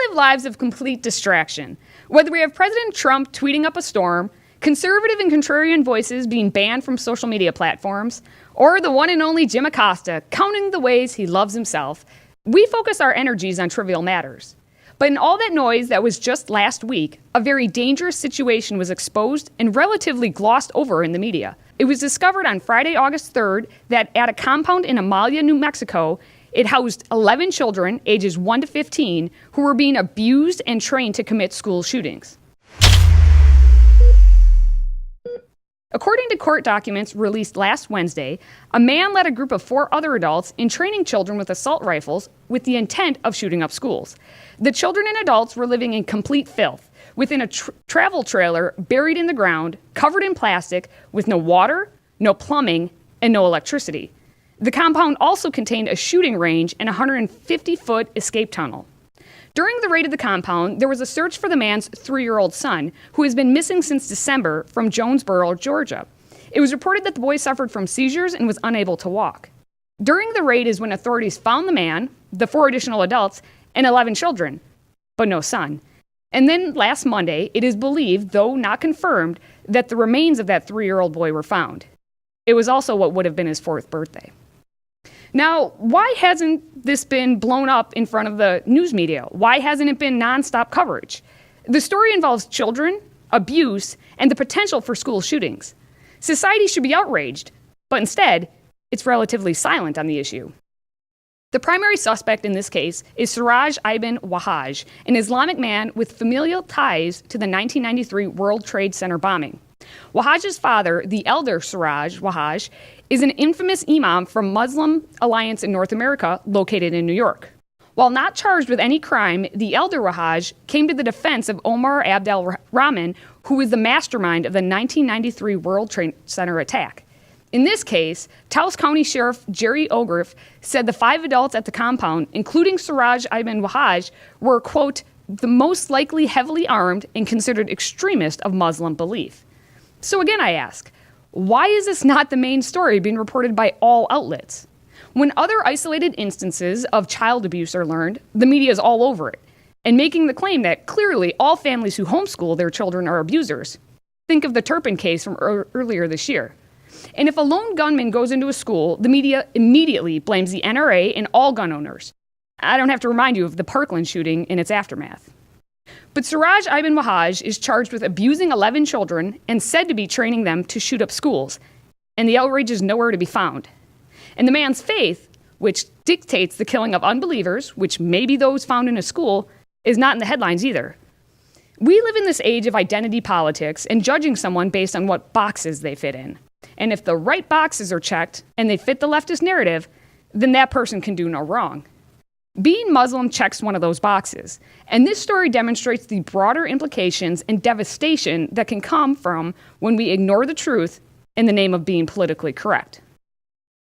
live lives of complete distraction. Whether we have President Trump tweeting up a storm, conservative and contrarian voices being banned from social media platforms, or the one and only Jim Acosta counting the ways he loves himself, we focus our energies on trivial matters. But in all that noise that was just last week, a very dangerous situation was exposed and relatively glossed over in the media. It was discovered on Friday, August 3rd, that at a compound in Amalia, New Mexico, it housed 11 children, ages 1 to 15, who were being abused and trained to commit school shootings. According to court documents released last Wednesday, a man led a group of 4 other adults in training children with assault rifles with the intent of shooting up schools. The children and adults were living in complete filth within a travel trailer buried in the ground, covered in plastic, with no water, no plumbing, and no electricity. The compound also contained a shooting range and a 150-foot escape tunnel. During the raid of the compound, there was a search for the man's 3-year-old son, who has been missing since December from Jonesboro, Georgia. It was reported that the boy suffered from seizures and was unable to walk. During the raid is when authorities found the man, the 4 additional adults, and 11 children, but no son. And then last Monday, it is believed, though not confirmed, that the remains of that 3-year-old boy were found. It was also what would have been his 4th birthday. Now, why hasn't this been blown up in front of the news media? Why hasn't it been nonstop coverage? The story involves children, abuse, and the potential for school shootings. Society should be outraged, but instead, it's relatively silent on the issue. The primary suspect in this case is Siraj Ibn Wahhaj, an Islamic man with familial ties to the 1993 World Trade Center bombing. Wahhaj's father, the elder Siraj Wahhaj, is an infamous imam from Muslim Alliance in North America, located in New York. While not charged with any crime, the elder Wahhaj came to the defense of Omar Abdel Rahman, who was the mastermind of the 1993 World Trade Center attack. In this case, Taos County Sheriff Jerry Ogriff said the 5 adults at the compound, including Siraj Ibn Wahhaj, were, quote, the most likely heavily armed and considered extremist of Muslim belief. So again, I ask, why is this not the main story being reported by all outlets? When other isolated instances of child abuse are learned, the media is all over it, and making the claim that clearly all families who homeschool their children are abusers. Think of the Turpin case from earlier this year. And if a lone gunman goes into a school, the media immediately blames the NRA and all gun owners. I don't have to remind you of the Parkland shooting and its aftermath. But Siraj Ibn Wahhaj is charged with abusing 11 children and said to be training them to shoot up schools, and the outrage is nowhere to be found. And the man's faith, which dictates the killing of unbelievers, which may be those found in a school, is not in the headlines either. We live in this age of identity politics and judging someone based on what boxes they fit in. And if the right boxes are checked and they fit the leftist narrative, then that person can do no wrong. Being Muslim checks one of those boxes, and this story demonstrates the broader implications and devastation that can come from when we ignore the truth in the name of being politically correct.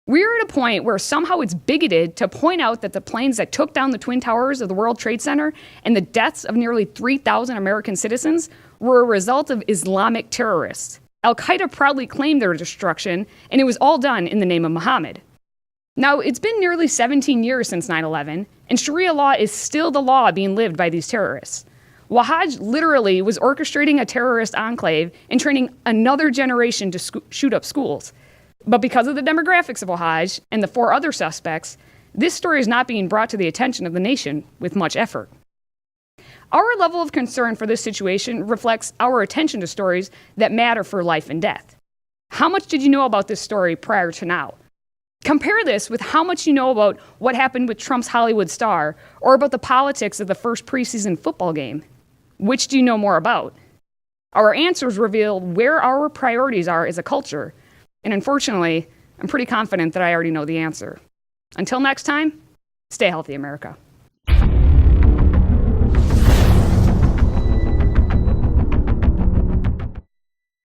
We're at a point where somehow it's bigoted to point out that the planes that took down the Twin Towers of the World Trade Center and the deaths of nearly 3,000 American citizens were a result of Islamic terrorists. Al-Qaeda proudly claimed their destruction, and it was all done in the name of Muhammad. Now, it's been nearly 17 years since 9/11, and Sharia law is still the law being lived by these terrorists. Wahhaj literally was orchestrating a terrorist enclave and training another generation to shoot up schools. But because of the demographics of Wahhaj and the 4 other suspects, this story is not being brought to the attention of the nation with much effort. Our level of concern for this situation reflects our attention to stories that matter for life and death. How much did you know about this story prior to now? Compare this with how much you know about what happened with Trump's Hollywood star or about the politics of the first preseason football game. Which do you know more about? Our answers reveal where our priorities are as a culture, and unfortunately, I'm pretty confident that I already know the answer. Until next time, stay healthy, America.